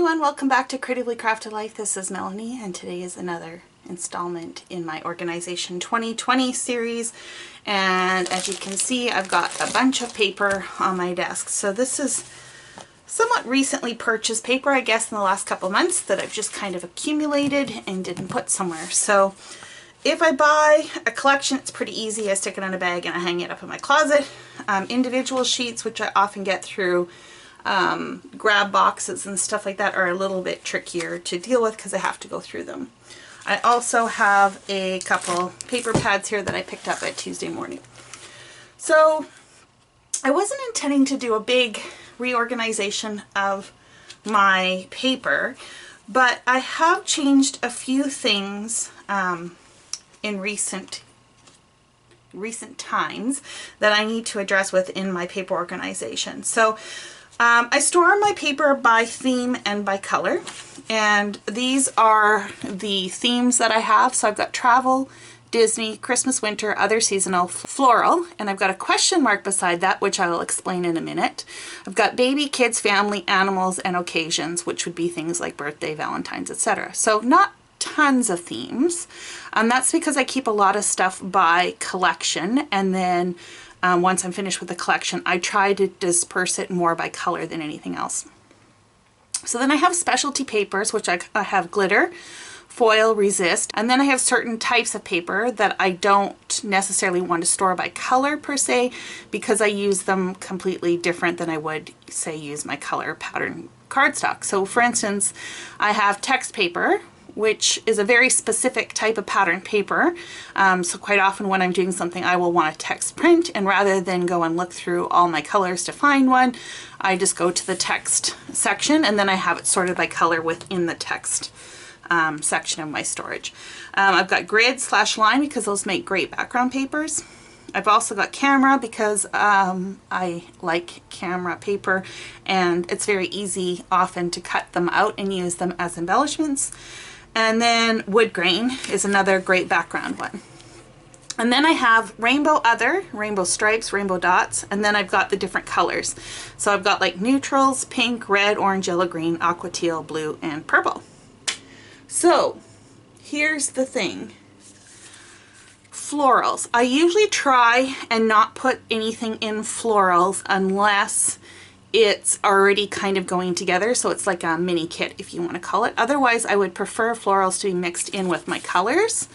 everyone, welcome back to Creatively Crafted Life. This is Melanie and today is another installment in my Organization 2020 series, and as you can see I've got a bunch of paper on my desk. So this is somewhat recently purchased paper, I guess in the last couple months, that I've just kind of accumulated and didn't put somewhere. So if I buy a collection, it's pretty easy. I stick it in a bag and I hang it up in my closet. Individual sheets, which I often get through grab boxes and stuff like that, are a little bit trickier to deal with because I have to go through them. I also have a couple paper pads here that I picked up at Tuesday morning. So I wasn't intending to do a big reorganization of my paper, but I have changed a few things in recent times that I need to address within my paper organization. So I store my paper by theme and by color, and these are the themes that I have. So I've got travel, Disney, Christmas, winter, other seasonal, floral, and I've got a question mark beside that, which I will explain in a minute. I've got baby, kids, family, animals, and occasions, which would be things like birthday, Valentine's, etc. So not tons of themes. That's because I keep a lot of stuff by collection, and then once I'm finished with the collection, I try to disperse it more by color than anything else. So then I have specialty papers, which I have glitter, foil, resist, and then I have certain types of paper that I don't necessarily want to store by color per se, because I use them completely different than I would, say, use my color pattern cardstock. So for instance, I have text paper, which is a very specific type of pattern paper. So quite often when I'm doing something, I will want a text print, and rather than go and look through all my colors to find one, I just go to the text section and then I have it sorted by color within the text section of my storage. I've got grid / line because those make great background papers. I've also got camera because I like camera paper, and it's very easy often to cut them out and use them as embellishments. And then wood grain is another great background one. And then I have rainbow other, rainbow stripes, rainbow dots, and then I've got the different colors. So I've got like neutrals, pink, red, orange, yellow, green, aqua, teal, blue, and purple. So here's the thing. Florals. I usually try and not put anything in florals unless it's already kind of going together, so it's like a mini kit if you want to call it. Otherwise, I would prefer florals to be mixed in with my colors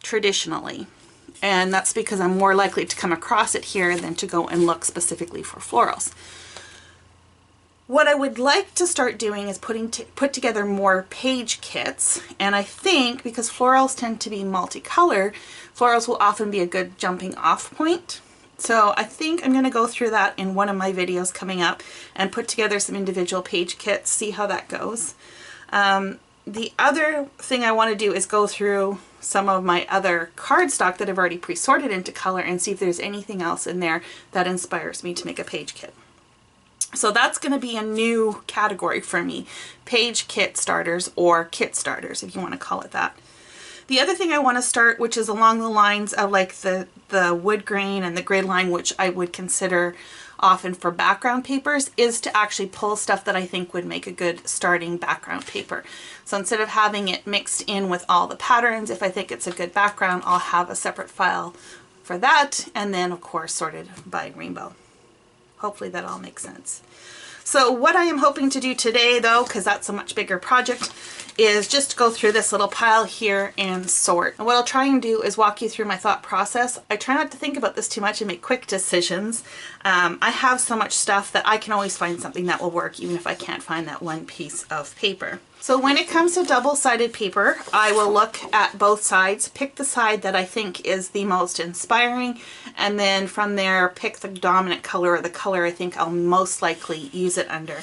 traditionally, and that's because I'm more likely to come across it here than to go and look specifically for florals. What I would like to start doing is put together more page kits, and I think because florals tend to be multicolor, florals will often be a good jumping off point. So I think I'm going to go through that in one of my videos coming up and put together some individual page kits, see how that goes. The other thing I want to do is go through some of my other cardstock that I've already pre-sorted into color and see if there's anything else in there that inspires me to make a page kit. So that's going to be a new category for me, page kit starters, or kit starters if you want to call it that. The other thing I want to start, which is along the lines of like the wood grain and the grid line, which I would consider often for background papers, is to actually pull stuff that I think would make a good starting background paper. So instead of having it mixed in with all the patterns, if I think it's a good background, I'll have a separate file for that, and then of course sorted by rainbow. Hopefully that all makes sense. So what I am hoping to do today, though, because that's a much bigger project, is just go through this little pile here and sort. And what I'll try and do is walk you through my thought process. I try not to think about this too much and make quick decisions. I have so much stuff that I can always find something that will work, even if I can't find that one piece of paper. So when it comes to double-sided paper, I will look at both sides, pick the side that I think is the most inspiring, and then from there pick the dominant color, or the color I think I'll most likely use it under.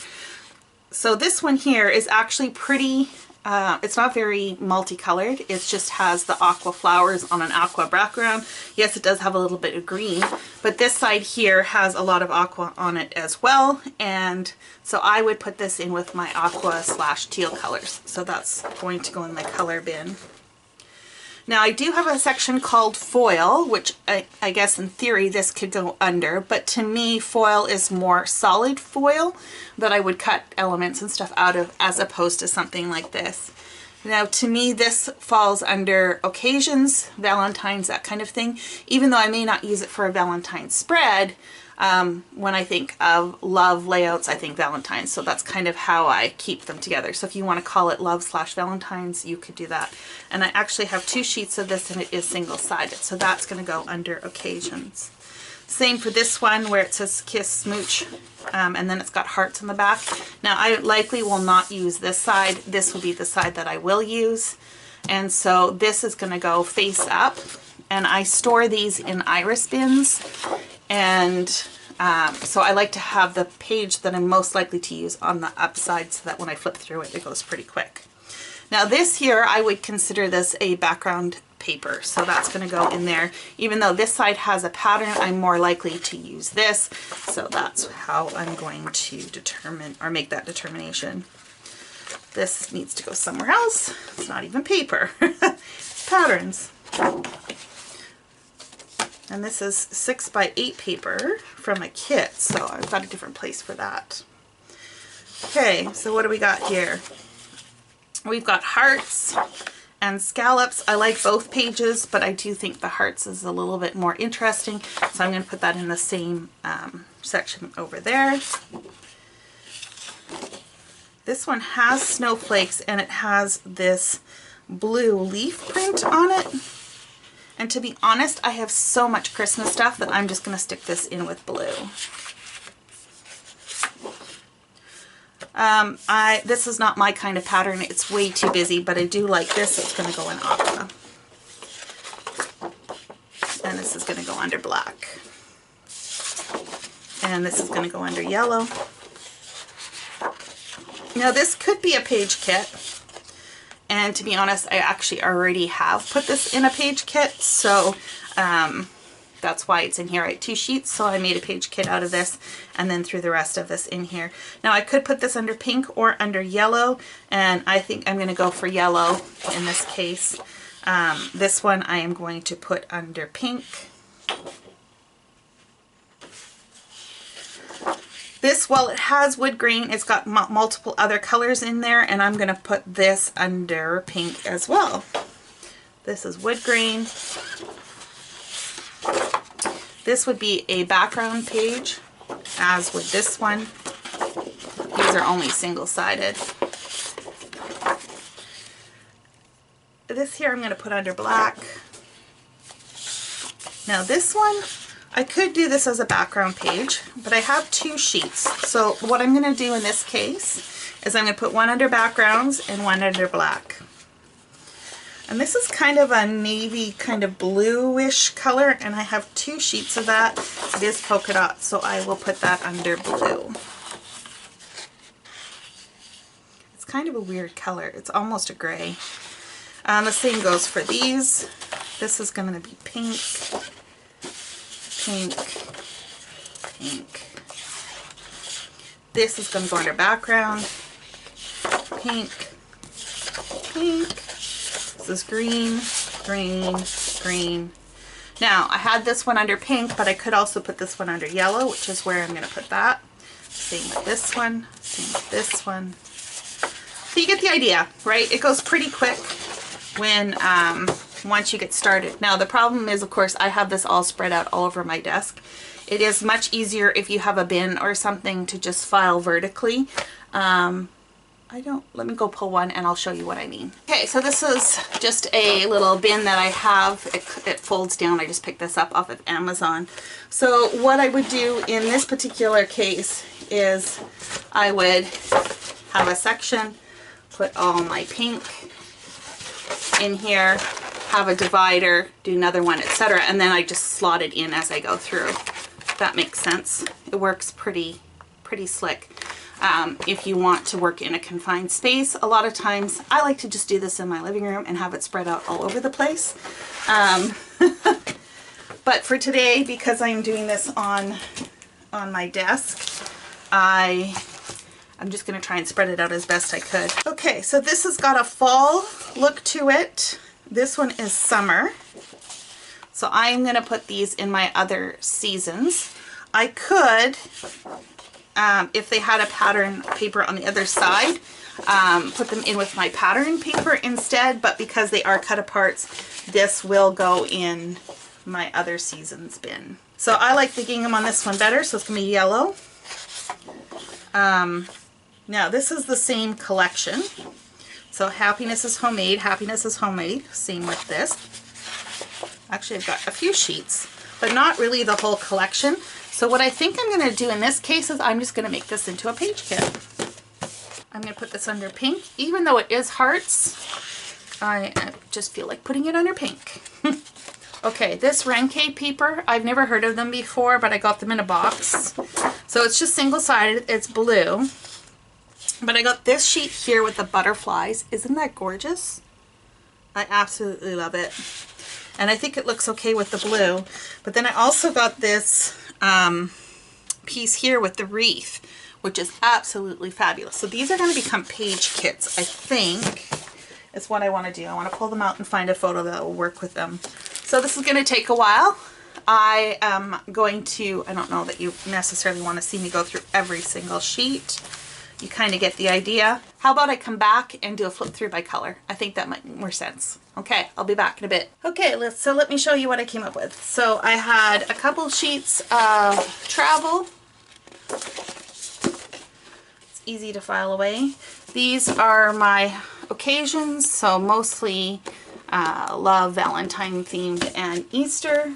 So this one here is actually pretty, it's not very multicolored. It just has the aqua flowers on an aqua background. Yes, it does have a little bit of green, but this side here has a lot of aqua on it as well. And so I would put this in with my aqua / teal colors. So that's going to go in my color bin. Now I do have a section called foil, which I guess in theory this could go under, but to me foil is more solid foil that I would cut elements and stuff out of, as opposed to something like this. Now to me this falls under occasions, Valentine's, that kind of thing, even though I may not use it for a Valentine's spread. When I think of love layouts, I think Valentine's, so that's kind of how I keep them together. So if you want to call it love/Valentine's, you could do that. And I actually have 2 sheets of this and it is single-sided, so that's going to go under occasions. Same for this one where it says Kiss Smooch, and then it's got hearts on the back. Now I likely will not use this side. This will be the side that I will use. And so this is going to go face up, and I store these in iris bins. And so I like to have the page that I'm most likely to use on the upside so that when I flip through it, it goes pretty quick. Now this here, I would consider this a background paper, so that's going to go in there. Even though this side has a pattern, I'm more likely to use this, so that's how I'm going to determine or make that determination. This needs to go somewhere else. It's not even paper. Patterns. And this is 6x8 paper from a kit, so I've got a different place for that. Okay, so what do we got here? We've got hearts and scallops. I like both pages, but I do think the hearts is a little bit more interesting, so I'm going to put that in the same section over there. This one has snowflakes, and it has this blue leaf print on it. And to be honest, I have so much Christmas stuff that I'm just going to stick this in with blue. This is not my kind of pattern. It's way too busy, but I do like this. It's going to go in aqua. And this is going to go under black. And this is going to go under yellow. Now this could be a page kit. And to be honest, I actually already have put this in a page kit, so that's why it's in here. I had 2 sheets, so I made a page kit out of this and then threw the rest of this in here. Now I could put this under pink or under yellow, and I think I'm going to go for yellow in this case. This one I am going to put under pink. This, while it has wood grain, it's got multiple other colors in there, and I'm going to put this under pink as well. This is wood grain. This would be a background page, as with this one. These are only single-sided. This here I'm going to put under black. Now this one, I could do this as a background page, but I have 2 sheets. So what I'm going to do in this case is I'm going to put one under backgrounds and one under black. And this is kind of a navy, kind of bluish color, and I have 2 sheets of that. It is polka dot, so I will put that under blue. It's kind of a weird color. It's almost a gray. The same goes for these. This is going to be pink. Pink, pink. This is going to go under background. Pink, pink. This is green, green, green. Now, I had this one under pink, but I could also put this one under yellow, which is where I'm going to put that. Same with this one, same with this one. So you get the idea, right? It goes pretty quick when once you get started. Now the problem is, of course, I have this all spread out all over my desk. It is much easier if you have a bin or something to just file vertically. Let me go pull one and I'll show you what I mean. Okay, so this is just a little bin that I have. It folds down. I just picked this up off of Amazon. So what I would do in this particular case is I would have a section, put all my pink in here, have a divider, do another one, etc., and then I just slot it in as I go through. If that makes sense. It works pretty slick. If you want to work in a confined space, a lot of times I like to just do this in my living room and have it spread out all over the place. But for today, because I'm doing this on my desk, I'm just going to try and spread it out as best I could. Okay, so this has got a fall look to it. This one is summer. So I'm going to put these in my other seasons. I could, if they had a pattern paper on the other side, put them in with my pattern paper instead, but because they are cut aparts, this will go in my other seasons bin. So I like the gingham on this one better, so it's going to be yellow. Now this is the same collection. So Happiness is Homemade, Happiness is Homemade, same with this. Actually, I've got a few sheets, but not really the whole collection. So what I think I'm going to do in this case is I'm just going to make this into a page kit. I'm going to put this under pink. Even though it is hearts, I just feel like putting it under pink. Okay, this Renke paper, I've never heard of them before, but I got them in a box. So it's just single-sided, it's blue. But I got this sheet here with the butterflies. Isn't that gorgeous? I absolutely love it. And I think it looks okay with the blue. But then I also got this piece here with the wreath, which is absolutely fabulous. So these are going to become page kits, I think, is what I want to do. I want to pull them out and find a photo that will work with them. So this is going to take a while. I am going to, I don't know that you necessarily want to see me go through every single sheet. You kind of get the idea. How about I come back and do a flip through by color? I think that might make more sense. Okay, I'll be back in a bit. Okay, so let me show you what I came up with. So I had a couple sheets of travel. It's easy to file away. These are my occasions, so mostly love, Valentine themed, and Easter.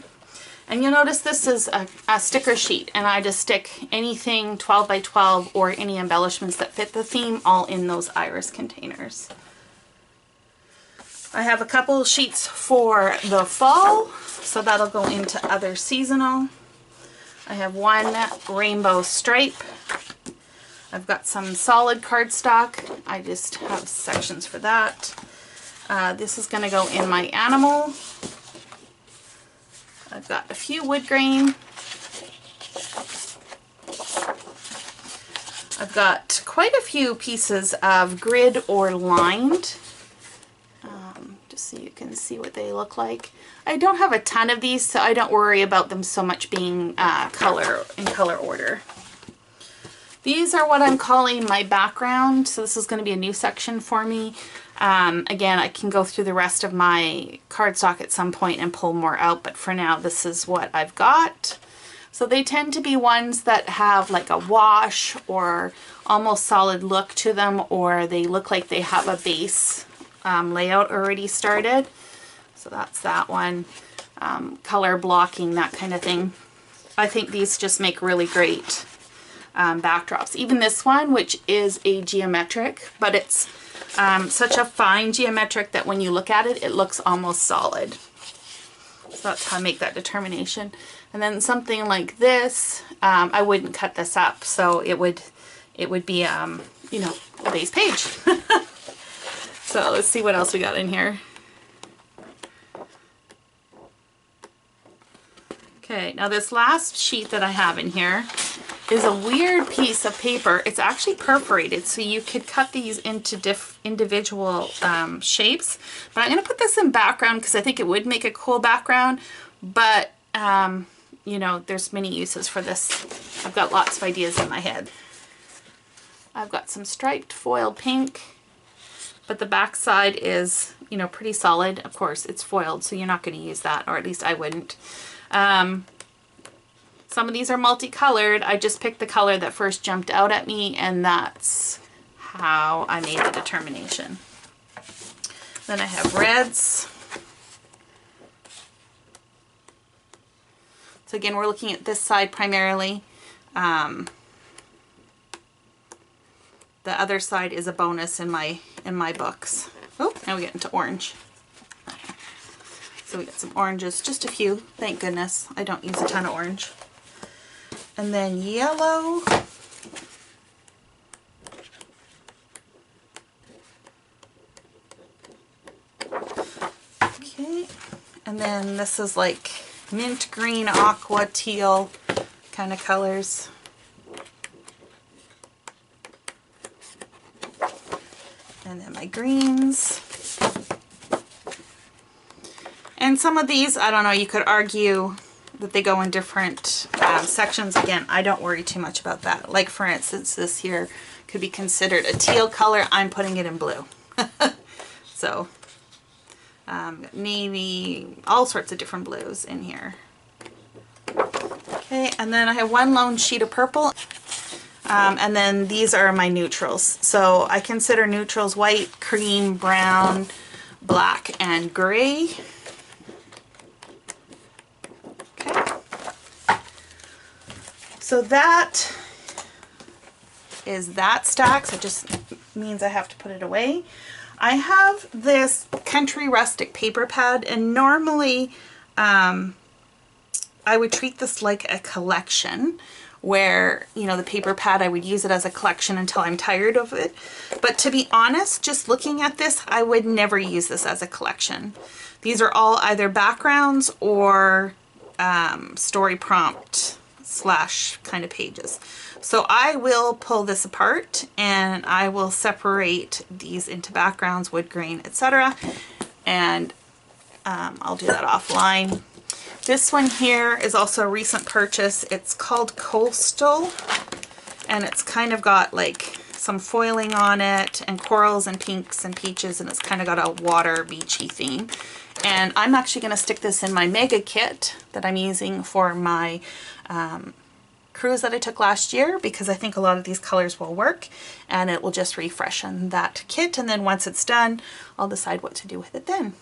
And you'll notice this is a sticker sheet, and I just stick anything 12 by 12 or any embellishments that fit the theme all in those iris containers. I have a couple sheets for the fall, so that'll go into other seasonal. I have one rainbow stripe. I've got some solid cardstock. I just have sections for that. This is going to go in my animal. I've got a few wood grain. I've got quite a few pieces of grid or lined, just so you can see what they look like. I don't have a ton of these, so I don't worry about them so much being in color order. These are what I'm calling my background, so this is going to be a new section for me. Again, I can go through the rest of my cardstock at some point and pull more out, but for now this is what I've got. So they tend to be ones that have like a wash or almost solid look to them, or they look like they have a base layout already started. So that's that one. Color blocking, that kind of thing. I think these just make really great backdrops. Even this one, which is a geometric, but it's such a fine geometric that when you look at it, it looks almost solid. So that's how I make that determination. And then something like this, I wouldn't cut this up, so it would be you know, a base page. So let's see what else we got in here. Okay, now this last sheet that I have in here is a weird piece of paper. It's actually perforated, so you could cut these into individual shapes. But I'm going to put this in background because I think it would make a cool background. But, you know, there's many uses for this. I've got lots of ideas in my head. I've got some striped foiled pink, but the back side is, you know, pretty solid. Of course, it's foiled, so you're not going to use that, or at least I wouldn't. Some of these are multicolored. I just picked the color that first jumped out at me, and that's how I made the determination. Then I have reds. So again, we're looking at this side primarily. The other side is a bonus in my books. Oh, now we get into orange. So we got some oranges, just a few, thank goodness. I don't use a ton of orange. And then yellow. Okay, and then this is like mint green, aqua, teal kind of colors. And then my greens. And some of these, I don't know, you could argue that they go in different sections. Again, I don't worry too much about that. Like for instance, this here could be considered a teal color. I'm putting it in blue. So, navy, all sorts of different blues in here. Okay, and then I have one lone sheet of purple. And then these are my neutrals. So I consider neutrals white, cream, brown, black, and gray. Okay. So that is that stack. So it just means I have to put it away. I have this Country Rustic paper pad, and normally I would treat this like a collection where, you know, the paper pad, I would use it as a collection until I'm tired of it. But to be honest, just looking at this, I would never use this as a collection. These are all either backgrounds or story prompt / kind of pages. So I will pull this apart and I will separate these into backgrounds, wood grain, etc. And I'll do that offline. This one here is also a recent purchase. It's called Coastal, and it's kind of got like some foiling on it and corals and pinks and peaches, and it's kind of got a water beachy theme. And I'm actually going to stick this in my mega kit that I'm using for my cruise that I took last year, because I think a lot of these colors will work and it will just refreshen that kit. And then once it's done, I'll decide what to do with it then.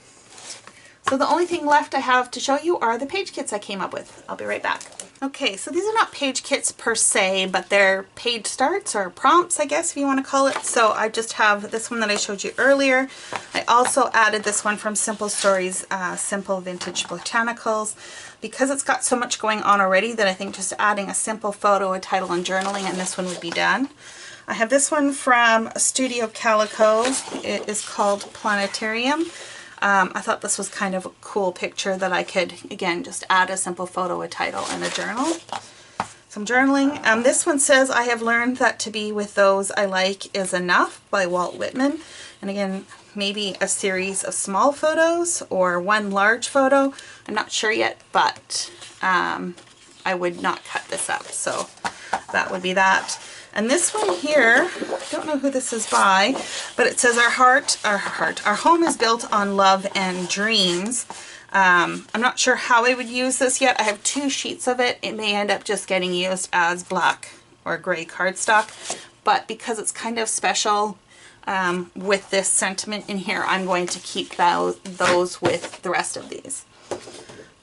So the only thing left I have to show you are the page kits I came up with. I'll be right back. Okay, so these are not page kits per se, but they're page starts or prompts, I guess, if you want to call it. So I just have this one that I showed you earlier. I also added this one from Simple Stories, Simple Vintage Botanicals, because it's got so much going on already that I think just adding a simple photo, a title, and journaling, and this one would be done. I have this one from Studio Calico. It is called Planetarium. I thought this was kind of a cool picture that I could, again, just add a simple photo, a title, and a journal. Some journaling. This one says, I have learned that to be with those I like is enough, by Walt Whitman. And again, maybe a series of small photos or one large photo. I'm not sure yet, but I would not cut this up. So that would be that. And this one here, I don't know who this is by, but it says our home is built on love and dreams. I'm not sure how I would use this yet. I have 2 sheets of it. It may end up just getting used as black or gray cardstock, but because it's kind of special with this sentiment in here, I'm going to keep those with the rest of these.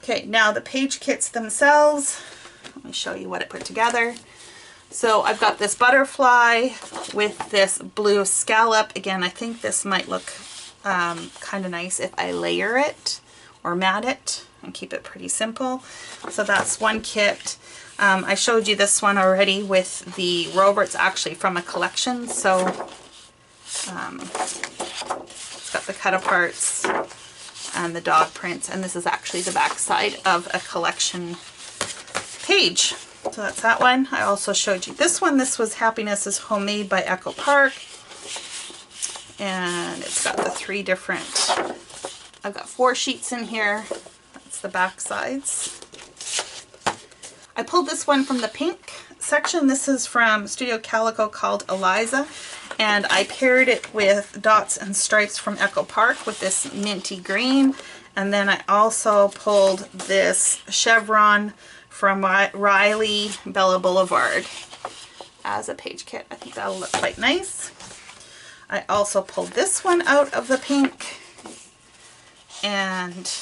Okay, now the page kits themselves. Let me show you what it put together. So I've got this butterfly with this blue scallop. Again, I think this might look kind of nice if I layer it or mat it and keep it pretty simple. So that's one kit. I showed you this one already with the Roberts, actually from a collection. So it's got the cut aparts and the dog prints, and this is actually the back side of a collection page. So that's that one. I also showed you this one. This was Happiness is Homemade by Echo Park. And it's got the 3 different, I've got 4 sheets in here. That's the back sides. I pulled this one from the pink section. This is from Studio Calico called Eliza. And I paired it with Dots and Stripes from Echo Park with this minty green. And then I also pulled this chevron from Riley Bella Boulevard as a page kit. I think that'll look quite nice. I also pulled this one out of the pink, and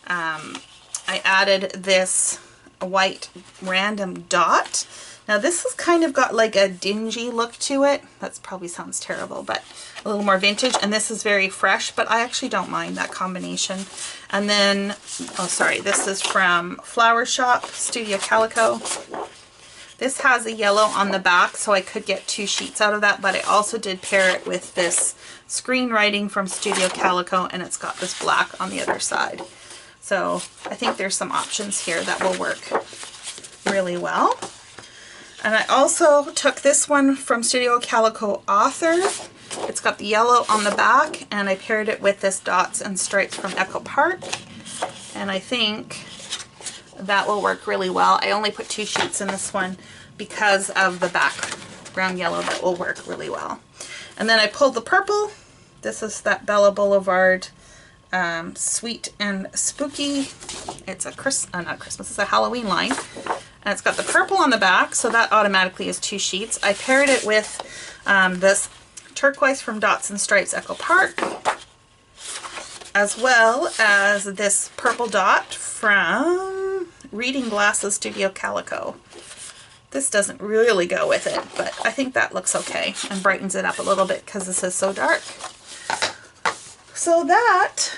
I added this white random dot. Now this has kind of got like a dingy look to it. That probably sounds terrible, but a little more vintage. And this is very fresh, but I actually don't mind that combination. And then, oh sorry, this is from Flower Shop, Studio Calico. This has a yellow on the back, so I could get 2 sheets out of that, but I also did pair it with this screenwriting from Studio Calico, and it's got this black on the other side. So I think there's some options here that will work really well. And I also took this one from Studio Calico Author. It's got the yellow on the back, and I paired it with this Dots and Stripes from Echo Park. And I think that will work really well. I only put 2 sheets in this one because of the background yellow that will work really well. And then I pulled the purple. This is that Bella Boulevard Sweet and Spooky. It's a not Christmas, it's a Halloween line. And it's got the purple on the back, so that automatically is 2 sheets. I paired it with this turquoise from Dots and Stripes Echo Park, as well as this purple dot from Reading Glasses Studio Calico. This doesn't really go with it, but I think that looks okay and brightens it up a little bit because this is so dark. So that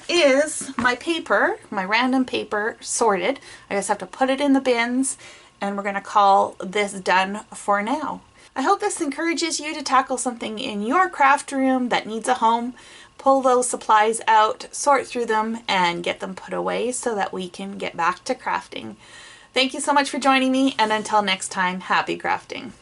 is my paper, my random paper sorted. I just have to put it in the bins, and we're going to call this done for now. I hope this encourages you to tackle something in your craft room that needs a home. Pull those supplies out, sort through them, and get them put away so that we can get back to crafting. Thank you so much for joining me, and until next time, happy crafting.